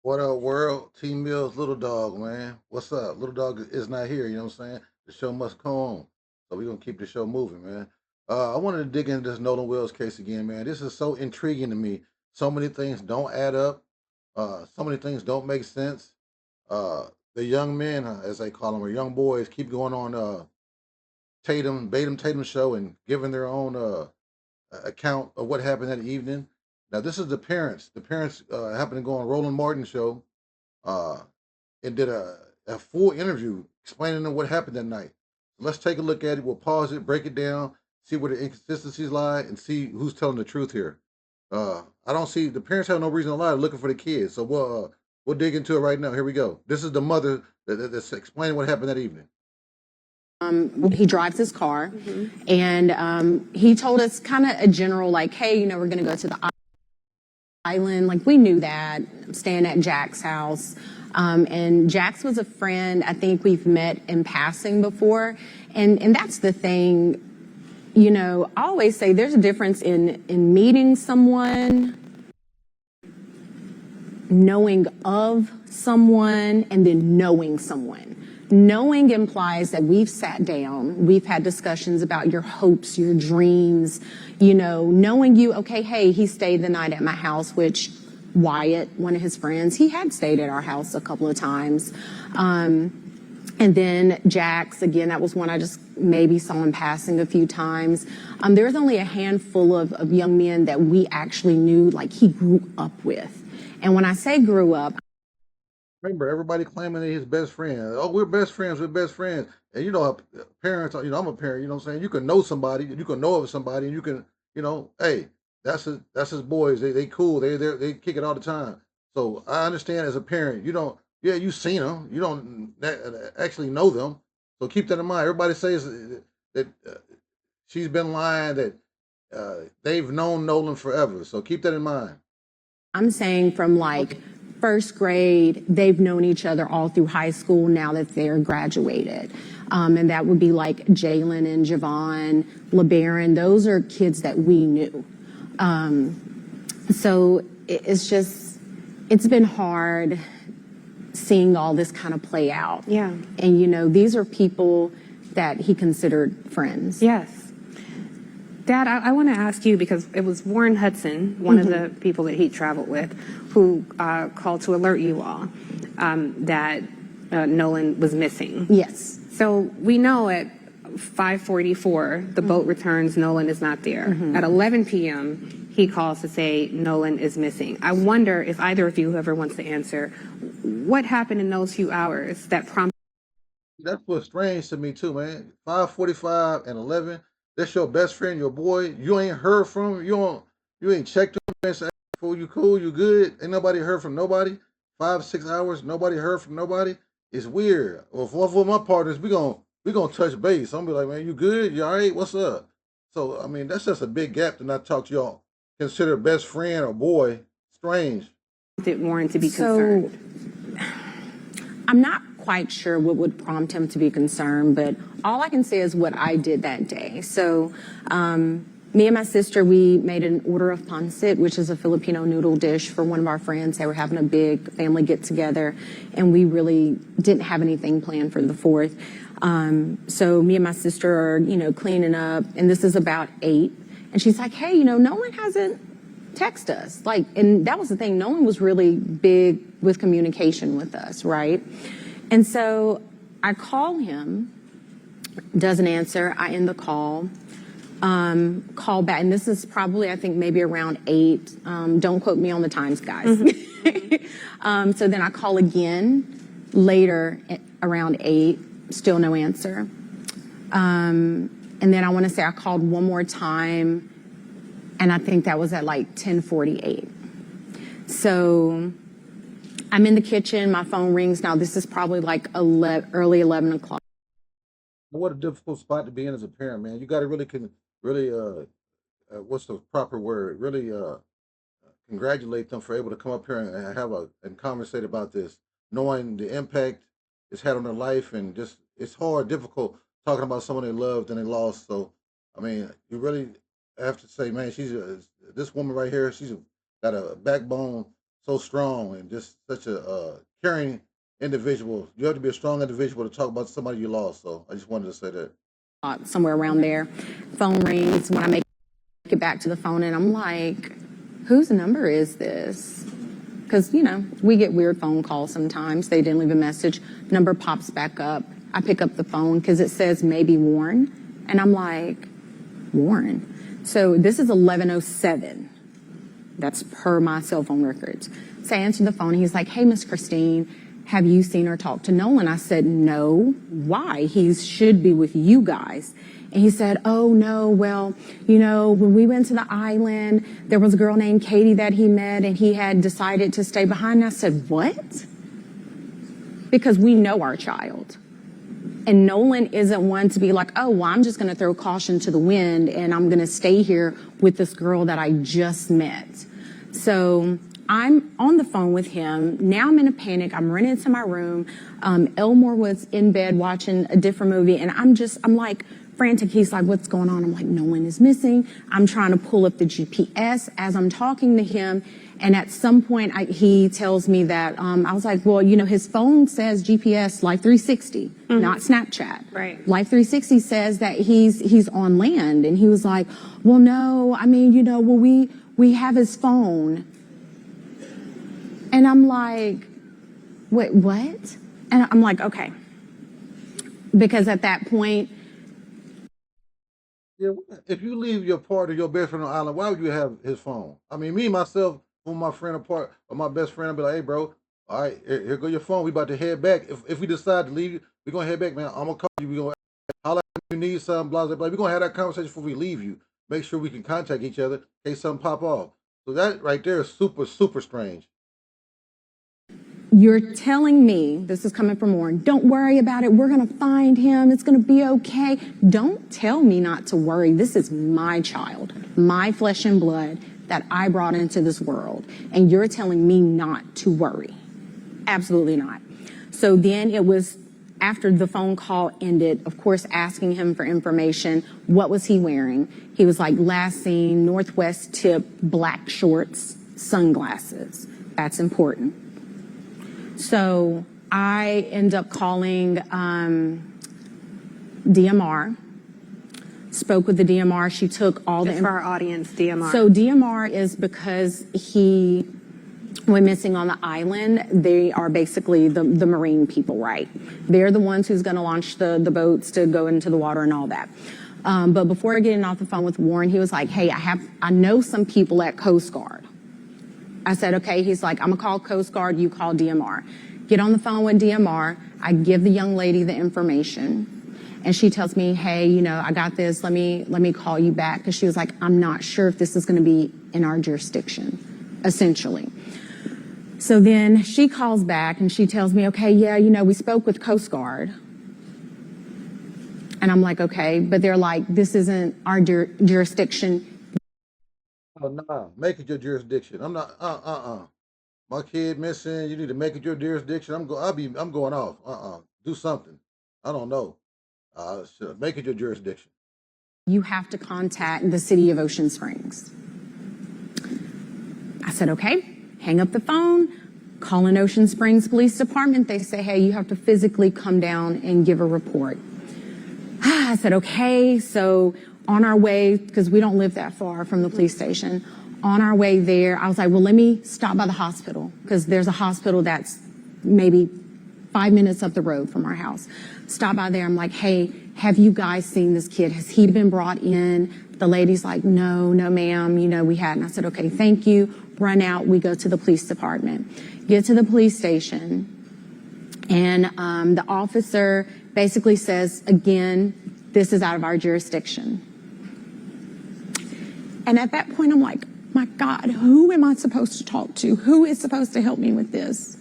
What up, world? T Mills, Little Dog, man. What's up? Little Dog is not here, you know what I'm saying? The show must go on. So we're going to keep the show moving, man. I wanted to dig into this Nolan Wells case again, man. This is so intriguing to me. So many things don't add up. So many things don't make sense. The young men, as they call them, or young boys, keep going on Tatum show and giving their own account of what happened that evening. Now, this is the parents. The parents happened to go on Roland Martin show uh, and did a full interview explaining to them what happened that night. Let's take a look at it. We'll pause it, break it down, see where the inconsistencies lie, and see who's telling the truth here. I don't see the parents have no reason to lie. They're looking for the kids, so we'll dig into it right now. Here we go. This is the mother that's explaining what happened that evening. He drives his car, and he told us kind of a general, like, hey, we're going to go to the island. Like, we knew that. I'm staying at Jack's house. And Jax was a friend I think we've met in passing before. And that's the thing, I always say there's a difference in meeting someone, knowing of someone, and then knowing someone. Knowing implies that we've sat down, we've had discussions about your hopes, your dreams, knowing you, okay, hey, he stayed the night at my house, which Wyatt, one of his friends, he had stayed at our house a couple of times. And then Jax, again, that was one I just maybe saw in passing a few times. There was only a handful of young men that we actually knew, like he grew up with. And when I say grew up, Remember, everybody claiming they're his best friend. Oh, we're best friends. We're best friends. And parents. I'm a parent. You know what I'm saying? You can know somebody. You can know of somebody, and you can, hey, that's his boys. They cool. They kick it all the time. So I understand as a parent, you don't. Yeah, you seen them. You don't actually know them. So keep that in mind. Everybody says that she's been lying. That they've known Nolan forever. So keep that in mind. I'm saying from like first grade, they've known each other all through high school now that they're graduated. And that would be like Jalen and Javon, LeBaron. Those are kids that we knew. So it's been hard seeing all this kind of play out. Yeah. And, these are people that he considered friends. Yes. Dad, I want to ask you, because it was Warren Hudson, one of the people that he traveled with, who called to alert you all that Nolan was missing. Yes. So we know at 5:44, the boat returns, Nolan is not there. At 11 p.m., he calls to say Nolan is missing. I wonder if either of you, whoever wants to answer, what happened in those few hours that prompted. That's what's strange to me too, man. 5:45 and 11. That's your best friend, your boy. You ain't heard from him. You ain't checked him and said, "Fool, you cool, you good." Ain't nobody heard from nobody. 5, 6 hours, nobody heard from nobody. It's weird. Well, for my partners, we gonna touch base. I'm gonna be like, man, you good? You all right? What's up? So I mean, that's just a big gap to not talk to y'all. Consider best friend or boy. Strange. Warren to be So concerned? I'm not quite sure what would prompt him to be concerned, but all I can say is what I did that day. So me and my sister, we made an order of pancit, which is a Filipino noodle dish for one of our friends. They were having a big family get together, and we really didn't have anything planned for the 4th. So me and my sister are, cleaning up, and this is about 8. And she's like, hey, no one hasn't text us. And that was the thing. No one was really big with communication with us, right? And so I call him, doesn't answer. I end the call, call back. And this is probably, I think, maybe around 8. Don't quote me on the times, guys. So then I call again later around 8, still no answer. And then I want to say I called one more time, and I think that was at like 10:48. So I'm in the kitchen, my phone rings. Now this is probably like early 11 o'clock. What a difficult spot to be in as a parent, man. You got to really what's the proper word? Really congratulate them for able to come up here and have and conversate about this, knowing the impact it's had on their life, and just it's hard, difficult talking about someone they loved and they lost. So, I mean, you really have to say, man, this woman right here. Got a backbone. so strong and just such a caring individual. You have to be a strong individual to talk about somebody you lost. So I just wanted to say that. Somewhere around there. Phone rings when I make it back to the phone, and I'm like, whose number is this? Because, you know, we get weird phone calls sometimes. They didn't leave a message. Number pops back up. I pick up the phone because it says maybe Warren. And I'm like, Warren? So this is 11:07. That's per my cell phone records. So I answered the phone. He's like, hey, Miss Christine, have you seen or talked to Nolan? I said, no. Why? He should be with you guys. And he said, oh, no, well, you know, when we went to the island, there was a girl named Katie that he met, and he had decided to stay behind. And I said, what? Because we know our child. And Nolan isn't one to be like, oh, well, I'm just going to throw caution to the wind, and I'm going to stay here with this girl that I just met. So I'm on the phone with him. Now I'm in a panic. I'm running into my room. Elmore was in bed watching a different movie, and I'm like frantic. He's like, what's going on? I'm like, Nolan is missing. I'm trying to pull up the GPS as I'm talking to him. And at some point, he tells me that, I was like, well, you know, his phone says GPS Life 360, not Snapchat. Right. Life 360 says that he's on land. And he was like, well, no, I mean, you know, well, we have his phone. And I'm like, wait, what? And I'm like, okay. Because at that point, Yeah, if you leave your partner, your best friend on the island, why would you have his phone? I mean, me myself, when my friend apart or my best friend, I'll be like, hey, bro, all right, here go your phone. We about to head back. If we decide to leave you, we're gonna head back, man. I'm gonna call you. We're gonna holler if you need something, blah blah blah. We're gonna have that conversation before we leave you. Make sure we can contact each other in case something pop off. So that right there is super, super strange. you're telling me, this is coming from Warren, don't worry about it. We're going to find him. It's going to be okay. Don't tell me not to worry. This is my child, my flesh and blood that I brought into this world. And you're telling me not to worry. Absolutely not. So then it was after the phone call ended, of course, asking him for information. What was he wearing? He was like, last seen, Northwest tip, black shorts, sunglasses. That's important. So I end up calling DMR, spoke with the DMR. She took all Just the... for our audience, DMR. So DMR is because he went missing on the island. They are basically the marine people, right? They're the ones who's going to launch the boats to go into the water and all that. But before getting off the phone with Warren, he was like, hey, I know some people at Coast Guard. I said, okay. He's like, I'm going to call Coast Guard. You call DMR. Get on the phone with DMR. I give the young lady the information. And she tells me, hey, you know, I got this. Let me call you back. Because she was like, I'm not sure if this is going to be in our jurisdiction, essentially. So then she calls back and she tells me, okay, yeah, you know, we spoke with Coast Guard. And I'm like, okay. But they're like, this isn't our jurisdiction. Oh, nah, make it your jurisdiction. I'm not. My kid missing. You need to make it your jurisdiction. I'm going off. Do something. I don't know. Make it your jurisdiction. You have to contact the city of Ocean Springs. I said, okay. Hang up the phone. Call in Ocean Springs Police Department. They say, hey, you have to physically come down and give a report. I said, okay. So on our way, because we don't live that far from the police station, on our way there, I was like, well, let me stop by the hospital, because there's a hospital that's maybe 5 minutes up the road from our house. Stop by there. I'm like, hey, have you guys seen this kid? Has he been brought in? The lady's like, no, ma'am. You know, we hadn't. I said, okay, thank you. Run out. We go to the police department. Get to the police station. And the officer basically says, again, this is out of our jurisdiction. And at that point, I'm like, my God, who am I supposed to talk to? Who is supposed to help me with this?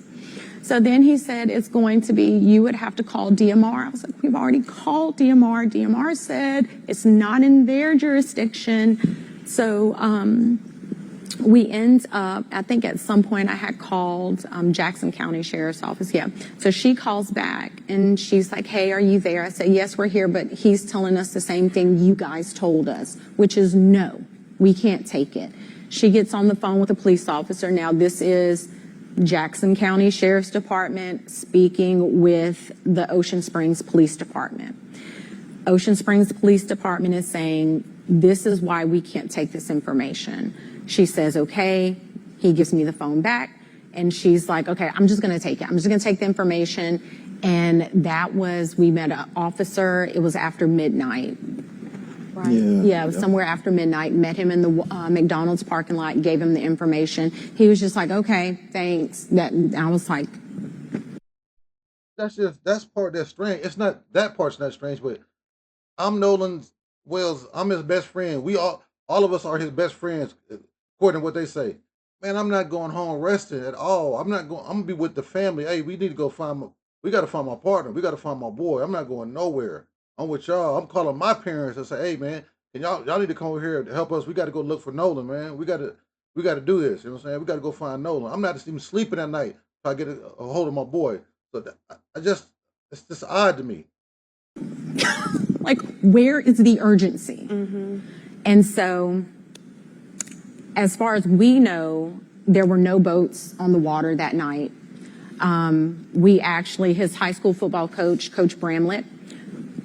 So then he said, it's going to be, you would have to call DMR. I was like, we've already called DMR. DMR said it's not in their jurisdiction. So we end up, I think at some point I had called Jackson County Sheriff's Office. Yeah. So she calls back and she's like, hey, are you there? I said, yes, we're here, but he's telling us the same thing you guys told us, which is no, we can't take it. She gets on the phone with a police officer. Now, this is Jackson County Sheriff's Department speaking with the Ocean Springs Police Department. Ocean Springs Police Department is saying, this is why we can't take this information. She says, okay. He gives me the phone back, and she's like, okay, I'm just going to take it. I'm just going to take the information. And that was, we met an officer. It was after midnight. Right? Yeah, it was somewhere after midnight. Met him in the McDonald's parking lot, gave him the information. He was just like, okay, thanks. I was like, that's strange. It's not, that part's not strange, but I'm Nolan Wells. I'm his best friend. We all of us are his best friends, according to what they say. Man, I'm not going home resting at all. I'm not going. I'm gonna be with the family. Hey, we need to go find my. We got to find my partner. We got to find my boy. I'm not going nowhere. I'm with y'all. I'm calling my parents and say, hey, man, can y'all need to come over here to help us. We got to go look for Nolan, man. We got to do this. You know what I'm saying? We got to go find Nolan. I'm not even sleeping at night till I get a hold of my boy. So it's just odd to me. like, where is the urgency? And so, as far as we know, there were no boats on the water that night. We actually, his high school football coach, Coach Bramlett,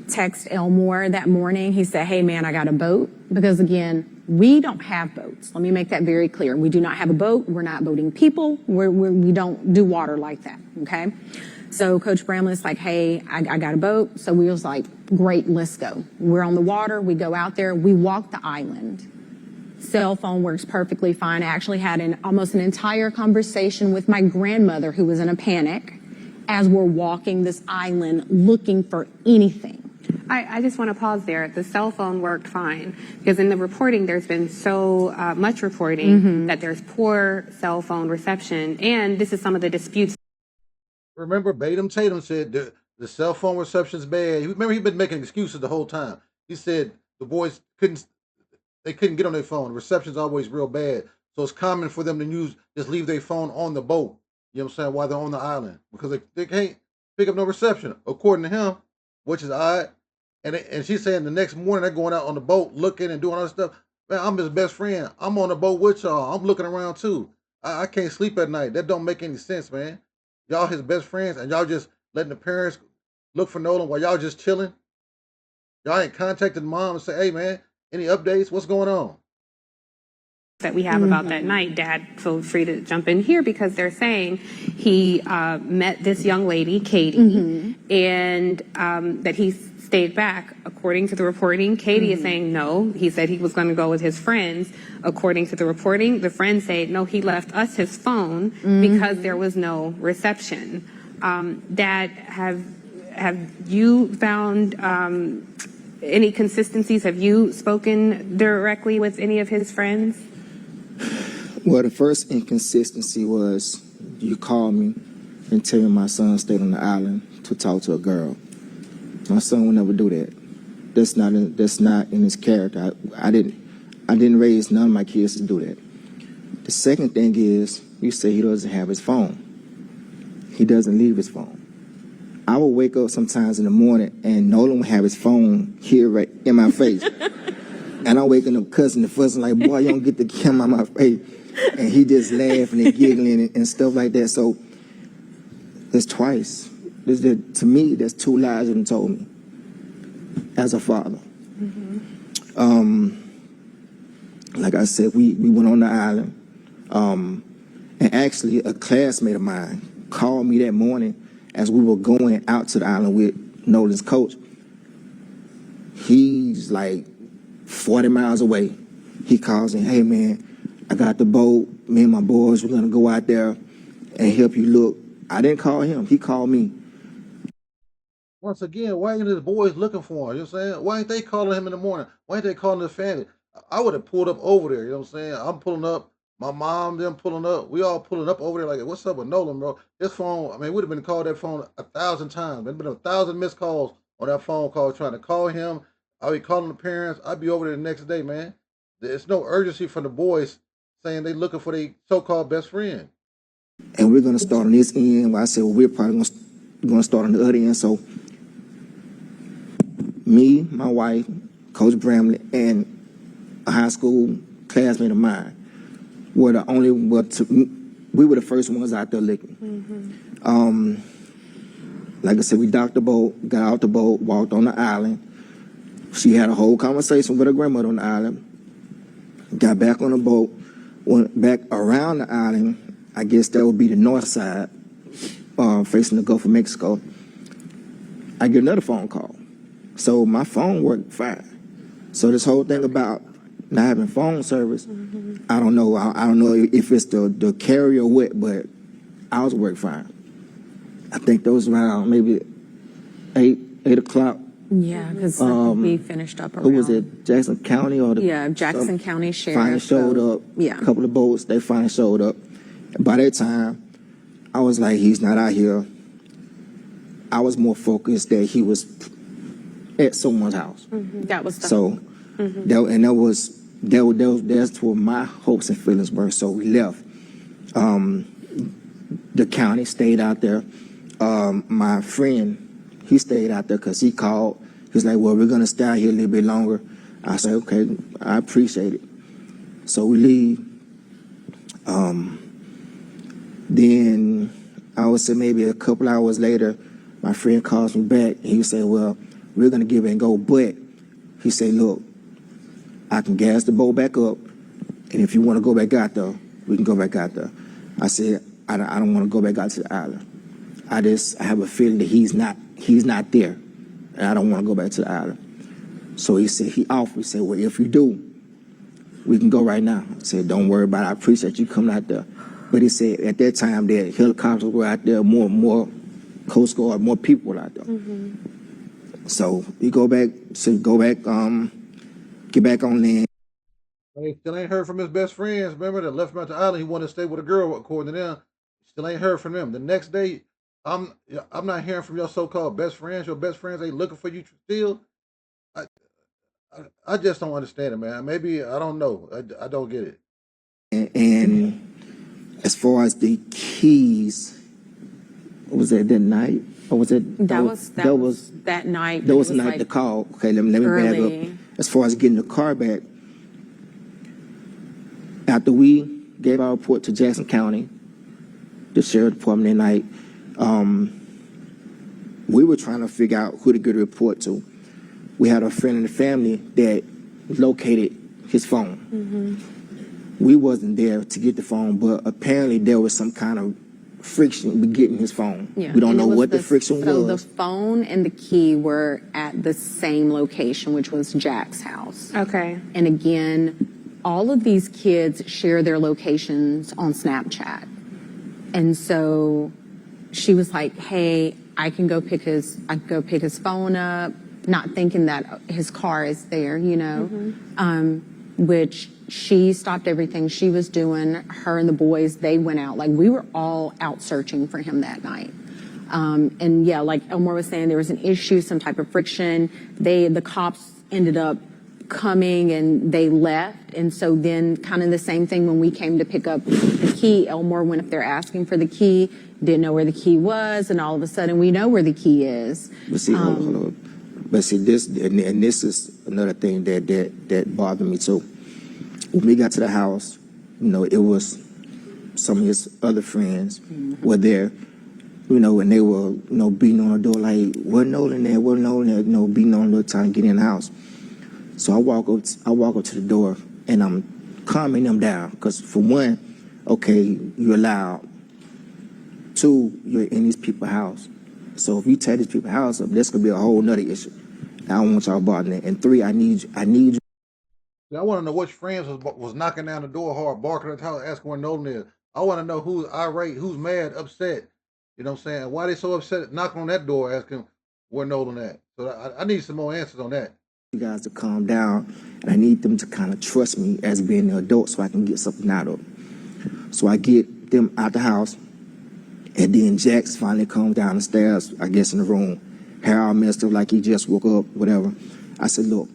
text Elmore that morning. He said, hey man, I got a boat. Because again, we don't have boats. Let me make that very clear. We do not have a boat. We're not boating people. We don't do water like that, okay? So Coach Bramlett's like, hey, I got a boat. So we was like, great, let's go. We're on the water. We go out there. We walk the island. Cell phone works perfectly fine. I actually had almost an entire conversation with my grandmother, who was in a panic, as we're walking this island looking for anything. I just want to pause there. The cell phone worked fine because in the reporting, there's been so much reporting that there's poor cell phone reception, and this is some of the disputes. Remember, Batum Tatum said the cell phone reception's bad. Remember, he'd been making excuses the whole time. He said the boys couldn't get on their phone. Reception's always real bad. So it's common for them to just leave their phone on the boat, you know what I'm saying, while they're on the island. Because they can't pick up no reception, according to him, which is odd. And she's saying the next morning they're going out on the boat looking and doing all this stuff. Man, I'm his best friend. I'm on the boat with y'all. I'm looking around too. I can't sleep at night. That don't make any sense, man. Y'all his best friends, and y'all just letting the parents look for Nolan while y'all just chilling. Y'all ain't contacted mom and say, hey man, any updates? What's going on? That we have about that night. Dad, feel free to jump in here because they're saying he met this young lady, Katie, and that he stayed back. According to the reporting, Katie is saying no. He said he was going to go with his friends. According to the reporting, the friends say no, he left us his phone because there was no reception. Dad, have you found any consistencies? Have you spoken directly with any of his friends? Well, the first inconsistency was you called me and tell me my son stayed on the island to talk to a girl. My son would never do that. That's not in his character. I didn't raise none of my kids to do that. The second thing is you say he doesn't have his phone. He doesn't leave his phone. I will wake up sometimes in the morning and Nolan will have his phone here right in my face. And I'm waking up cussing and fussing like, boy, you don't get the camera on my face. And he just laughing and giggling and stuff like that. So that's twice. To me, that's two lies that he told me as a father. Like I said, we went on the island. And actually, a classmate of mine called me that morning as we were going out to the island with Nolan's coach. He's like 40 miles away. He calls and, hey man, I got the boat. Me and my boys, we're gonna go out there and help you look. I didn't call him, he called me. Once again, why ain't his boys looking for him? You know what I'm saying? Why ain't they calling him in the morning? Why ain't they calling the family? I would have pulled up over there, you know what I'm saying? I'm pulling up, my mom, them pulling up. We all pulling up over there like, what's up with Nolan, bro? This phone, I mean, we'd have been called that phone 1,000 times. There'd been 1,000 missed calls on that phone call trying to call him. I'll be calling the parents. I'd be over there the next day, man. There's no urgency from the boys saying they looking for their so-called best friend. And we're gonna start on this end. I said, well, we're probably gonna start on the other end. So me, my wife, Coach Bramlett, and a high school classmate of mine, were the only, we were the first ones out there looking. Like I said, we docked the boat, got out the boat, walked on the island. She had a whole conversation with her grandmother on the island. Got back on the boat, went back around the island. I guess that would be the north side, facing the Gulf of Mexico. I get another phone call. So my phone worked fine. So this whole thing about not having phone service, I don't know. I don't know if it's the carrier or what, but ours worked fine. I think that was around maybe 8 o'clock. Yeah, because we finished up around. Who was it? Jackson County or the? Yeah, Jackson County Sheriff. Finally showed up. Yeah. A couple of boats, they finally showed up. By that time, I was like, he's not out here. I was more focused that he was at someone's house. That was the So, that's where my hopes and feelings were. So we left. The county stayed out there. My friend, he stayed out there because he called. He was like, well, we're going to stay out here a little bit longer. I said, okay, I appreciate it. So we leave. Then I would say maybe a couple hours later, my friend calls me back. And he said, well, we're going to give it and go. But he said, look, I can gas the boat back up. And if you want to go back out there, we can go back out there. I said, I don't want to go back out to the island. I have a feeling that he's not there, and I don't want to go back to the island. So he offered. He said, well, if you do, we can go right now. I said, don't worry about it. I appreciate you coming out there. But he said at that time that helicopters were out there, more Coast Guard, more people were out there. So we get back on land. He still ain't heard from his best friends. Remember that left him at the island. He wanted to stay with a girl, according to them. Still ain't heard from them. The next day, I'm not hearing from your so-called best friends. Your best friends ain't looking for you still. I just don't understand it, man. Maybe I don't know. I don't get it. And as far as the keys, was that night? Or was it? that was that night. That was the It night like the call. Okay, let me back early. up. As far as getting the car back, after we gave our report to Jackson County, the sheriff department that night, we were trying to figure out who to get a report to. We had a friend in the family that located his phone. We wasn't there to get the phone, but apparently there was some kind of friction with getting his phone. Yeah. We don't And know it was what the friction So the was. phone and the key were at the same location, which was Jack's house. Okay. And again, all of these kids share their locations on Snapchat. And so she was like, hey, I can go pick his phone up, not thinking that his car is there, which she stopped everything she was doing. Her and the boys, they went out. Like, we were all out searching for him that night. And yeah, like Elmore was saying, there was an issue, some type of friction. The cops ended up coming and they left. And so then kind of the same thing when we came to pick up the key, Elmore went up there asking for the key, didn't know where the key was, and all of a sudden we know where the key is. But see, hold on. But see, this is another thing that bothered me too. When we got to the house, it was some of his other friends were there, and they were, beating on the door like, what Nolan there, beating on the door trying to get in the house. So I walk up to the door and I'm calming them down because for one, okay, you're loud. Two, you're in these people's house. So if you tear these people's house up, that's gonna be a whole nother issue. I don't want y'all bothering it. And three, I need you. I want to know which friends was knocking down the door hard, barking at the house, asking where Nolan is. I want to know who's irate, who's mad, upset. You know what I'm saying? Why they so upset knocking on that door asking where Nolan at? So I need some more answers on that. You guys to calm down, and I need them to kind of trust me as being an adult so I can get something out of them. So I get them out the house, and then Jax finally comes down the stairs, I guess in the room. Hair all messed up like he just woke up, whatever. I said, look,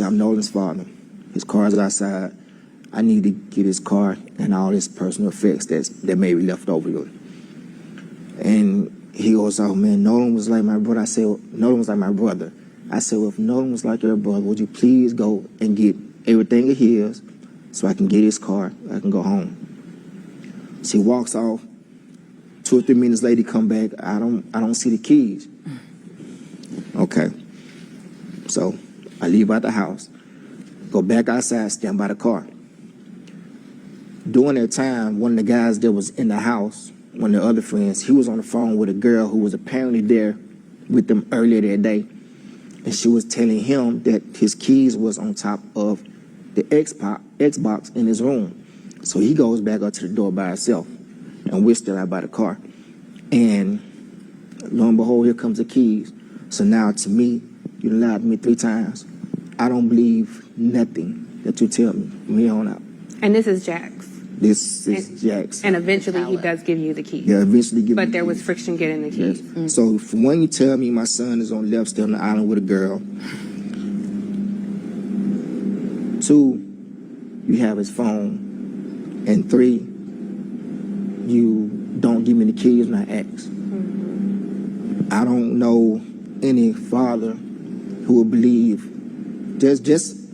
I'm Nolan's father. His car's outside. I need to get his car and all his personal effects that may be left over here. And he goes, oh man, Nolan was like my brother. I said, Nolan was like my brother. I said, well, if Nolan was like your brother, would you please go and get everything of his, so I can get his car, I can go home. So he walks off. 2 or 3 minutes later, he come back. I don't see the keys. Okay. So I leave out the house, go back outside, stand by the car. During that time, one of the guys that was in the house, one of the other friends, he was on the phone with a girl who was apparently there with them earlier that day. And she was telling him that his keys was on top of the Xbox in his room. So he goes back up to the door by himself, and we're still out by the car. And lo and behold, here comes the keys. So now to me, you lied to me 3 times. I don't believe nothing that you tell me from here on out. And this is Jax. This is Jax. And eventually he does give you the keys. Yeah, eventually give me But there the was keys. friction getting the keys. Yes. So for one, you tell me my son is on left, still on the island with a girl. 2, you have his phone. And 3, you don't give me the keys when I ask. I don't know any father who would believe, just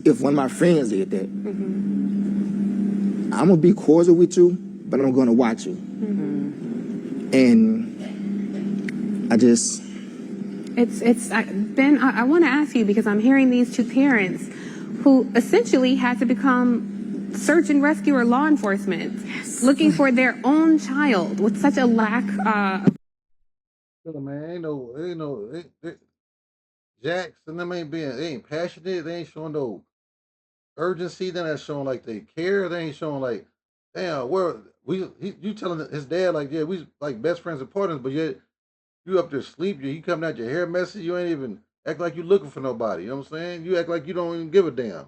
if one of my friends did that, I'm gonna be cordial with you, but I'm gonna watch you. And I just... Ben, I want to ask you, because I'm hearing these 2 parents who essentially had to become search and rescue or law enforcement, looking for their own child with such a lack of... Man, Jackson, them they ain't passionate. They ain't showing no urgency. They're not showing like they care. They ain't showing like, damn, you telling his dad like, yeah, we like best friends and partners, but yet you up there sleep, you coming out your hair messy, you ain't even act like you looking for nobody. You know what I'm saying? You act like you don't even give a damn.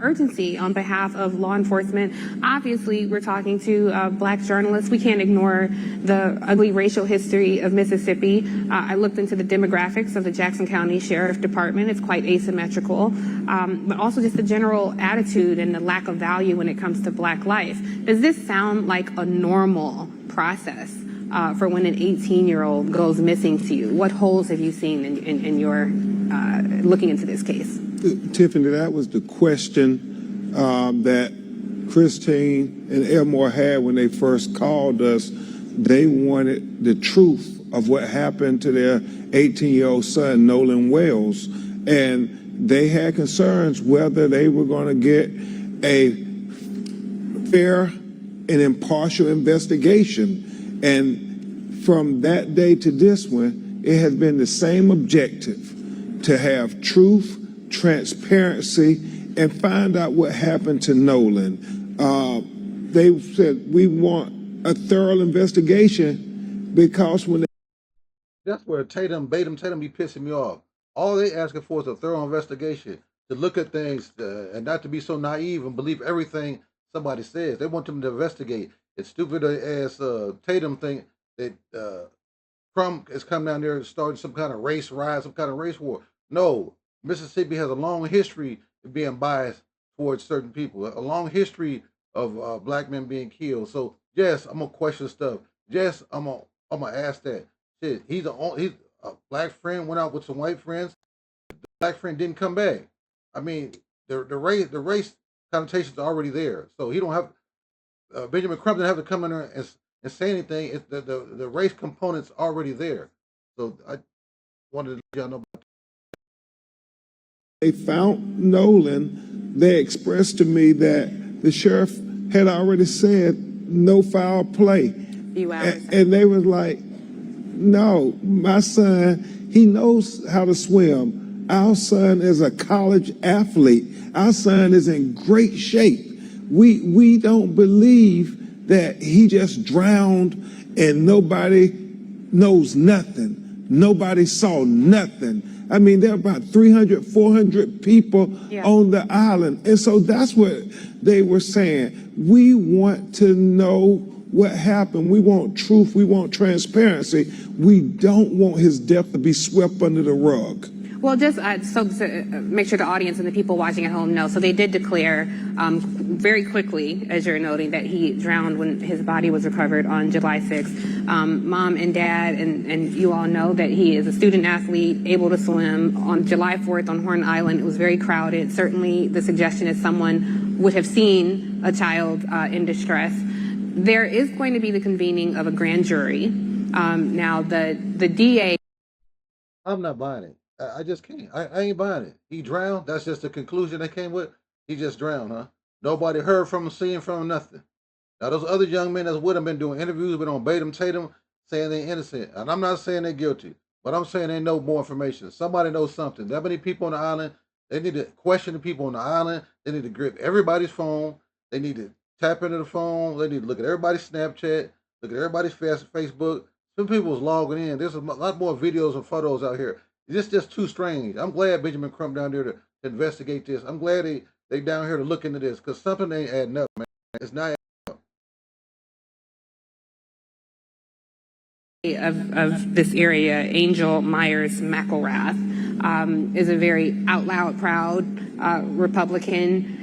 urgency on behalf of law enforcement. Obviously, we're talking to Black journalists. We can't ignore the ugly racial history of Mississippi. I looked into the demographics of the Jackson County Sheriff Department. It's quite asymmetrical, but also just the general attitude and the lack of value when it comes to Black life. Does this sound like a normal process for when an 18-year-old goes missing to you? What holes have you seen in your looking into this case? Tiffany, that was the question that Christine and Elmore had when they first called us. They wanted the truth of what happened to their 18-year-old son, Nolan Wells, and they had concerns whether they were going to get a fair and impartial investigation. And from that day to this one, it has been the same objective: to have truth, transparency, and find out what happened to Nolan. They said we want a thorough investigation because when That's where Tatum be pissing me off. All they asking for is a thorough investigation, to look at things and not to be so naive and believe everything somebody says. They want them to investigate. It's stupid as Tatum think that Trump is coming down there and starting some kind of race riot, some kind of race war. No, Mississippi has a long history of being biased towards certain people, a long history of black men being killed. So yes, I'm gonna question stuff. Yes, I'm gonna ask that. Shit, he's a black friend went out with some white friends. The black friend didn't come back. I mean, the race connotations are already there. So he don't have Benjamin Crump didn't have to come in there and say anything. The race component's already there. So I wanted to let y'all know. they found Nolan, they expressed to me that the sheriff had already said no foul play. And they was like, no, my son, he knows how to swim. Our son is a college athlete. Our son is in great shape. We don't believe that he just drowned and nobody knows nothing. Nobody saw nothing. I mean, there are about 300, 400 people on the island. And so that's what they were saying. We want to know what happened. We want truth. We want transparency. We don't want his death to be swept under the rug. Well, just so to make sure the audience and the people watching at home know, so they did declare very quickly, as you're noting, that he drowned when his body was recovered on July 6th. Mom and Dad and you all know that he is a student athlete, able to swim. On July 4th on Horn Island, it was very crowded. Certainly the suggestion is someone would have seen a child in distress. There is going to be the convening of a grand jury. Now, the DA. I'm not buying it. I just can't. I ain't buying it. He drowned. That's just the conclusion they came with. He just drowned, huh? Nobody heard from him, seen from him, nothing. Now those other young men that's with him been doing interviews, been on Batum Tatum, saying they're innocent. And I'm not saying they're guilty, but I'm saying they know more information. Somebody knows something. That many people on the island, they need to question the people on the island. They need to grip everybody's phone. They need to tap into the phone. They need to look at everybody's Snapchat, look at everybody's Facebook. Some people was logging in. There's a lot more videos and photos out here. It's just too strange. I'm glad Benjamin Crump down there to investigate this. I'm glad they down here to look into this because something ain't adding up, man. It's not. Of this area, Angel Myers McElrath, is a very out loud proud Republican.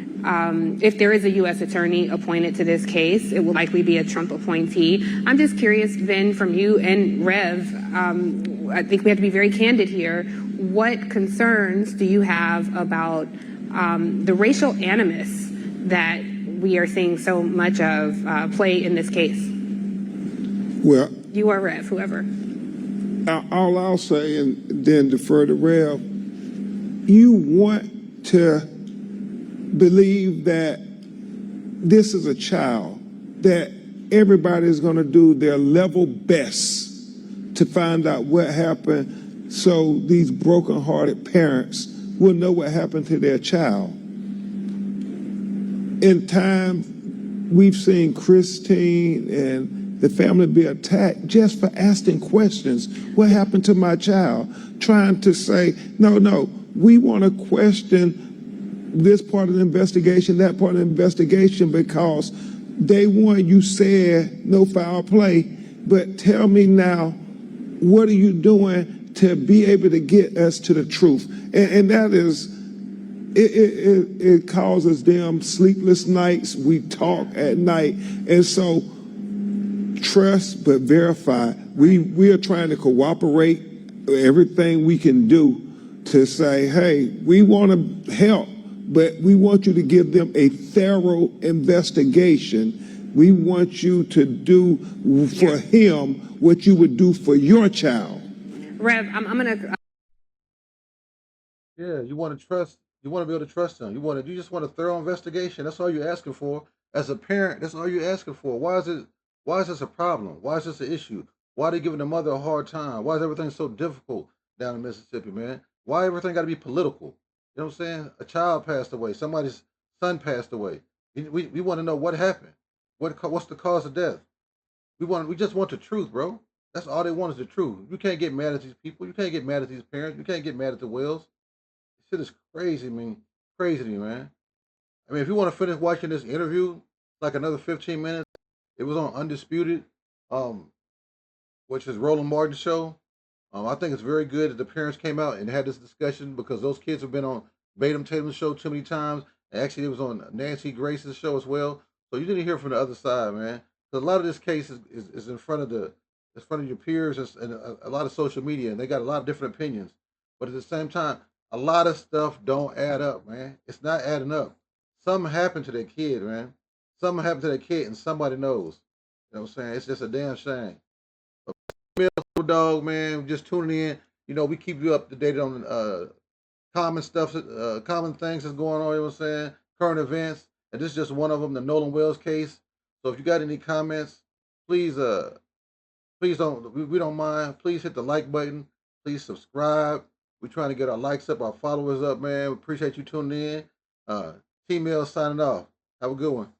If there is a U.S. attorney appointed to this case, it will likely be a Trump appointee. I'm just curious, Ben, from you and Rev, I think we have to be very candid here. What concerns do you have about the racial animus that we are seeing so much of play in this case? Well, you or Rev, whoever. All I'll say, and then defer to Rev, you want to believe that this is a child, that everybody is going to do their level best to find out what happened so these broken-hearted parents will know what happened to their child. In time, we've seen Christine and the family be attacked just for asking questions. What happened to my child? Trying to say, no, we want to question this part of the investigation, that part of the investigation, because day one you said no foul play, but tell me now, what are you doing to be able to get us to the truth? And that is, it causes them sleepless nights. We talk at night. And so, trust but verify. We are trying to cooperate everything we can do to say, hey, we want to help, but we want you to give them a thorough investigation. We want you to do for him what you would do for your child. Rev, I'm gonna. Yeah, you want to trust. You want to be able to trust them. You just want a thorough investigation. That's all you're asking for. As a parent, that's all you're asking for. Why is it? Why is this a problem? Why is this an issue? Why are they giving the mother a hard time? Why is everything so difficult down in Mississippi, man? Why everything got to be political? You know what I'm saying? A child passed away. Somebody's son passed away. We want to know what happened. What's the cause of death? We just want the truth, bro. That's all they want is the truth. You can't get mad at these people. You can't get mad at these parents. You can't get mad at the Wells. Shit is crazy, man. Crazy to me, man. I mean, if you want to finish watching this interview, like another 15 minutes, it was on Undisputed, um, which is Roland Martin's show. I think it's very good that the parents came out and had this discussion because those kids have been on Batum Tatum's show too many times. And actually, it was on Nancy Grace's show as well. So you didn't hear from the other side, man. Because a lot of this case is in front of your peers and a lot of social media, and they got a lot of different opinions. But at the same time, a lot of stuff don't add up, man. It's not adding up. Something happened to that kid, man. Something happened to that kid, and somebody knows. You know what I'm saying? It's just a damn shame. Dog, man, just tuning in. You know, we keep you up to date on common stuff, common things that's going on. You know what I'm saying? Current events, and this is just one of them, the Nolan Wells case. So if you got any comments, please, please don't. We don't mind. Please hit the like button. Please subscribe. We're trying to get our likes up, our followers up, man. We appreciate you tuning in. T-Mail signing off. Have a good one.